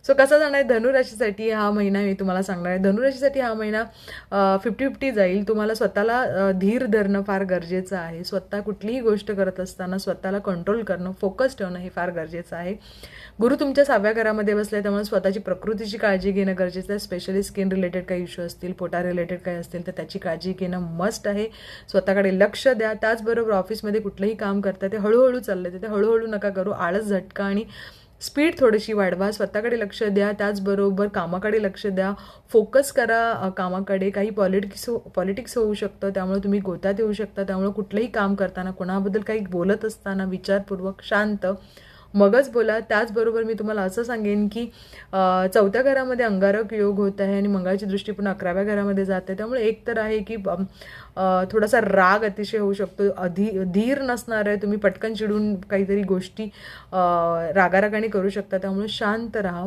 So कसा जाणार आहे धनुराशीसाठी हा महिना मी तुम्हाला सांगणार आहे. धनुराशीसाठी हा महिना 50-50 जाईल. तुम्हाला स्वतःला धीर धरणं फार गरजेचं आहे. स्वतः कुठलीही गोष्ट करत असताना स्वतःला कंट्रोल करणं, फोकस ठेवणं हे फार गरजेचं आहे. गुरु तुमच्या 6व्या घरामध्ये बसले, त्यामुळे स्वतःची प्रकृतीची काळजी घेणं गरजेचं आहे. स्पेशली स्किन रिलेटेड काही इश्यू असतील, पोटा रिलेटेड काही असतील तर त्याची काळजी घेणं मस्ट आहे. स्वतःकडे लक्ष द्या. त्याचबरोबर ऑफिसमध्ये कुठलंही काम करता ते हळूहळू चाललंय, ते हळूहळू नका करू. आळस, झटका आणि स्पीड थोडीशी वाढवा. स्वतःकडे लक्ष द्या, त्याचबरोबर कामाकडे लक्ष द्या. फोकस करा कामाकडे. काही पॉलिटिक्स होऊ शकतं, त्यामुळे तुम्ही गोत्यात येऊ शकता. त्यामुळे कुठलंही काम करताना, कोणाबद्दल काही बोलत असताना विचारपूर्वक शांत मगच बोला. त्याचबरोबर मी तुम्हाला असं सांगेन की 4थ्या घरामध्ये अंगारक योग होत आहे आणि मंगळाची दृष्टी पण 11व्या घरामध्ये जाते. त्यामुळे एक तर आहे की थोडासा राग अतिशय होऊ शकतो. धीर नसणार आहे. तुम्ही पटकन चिडून काहीतरी गोष्टी रागारागाने करू शकता. त्यामुळे शांत राहा.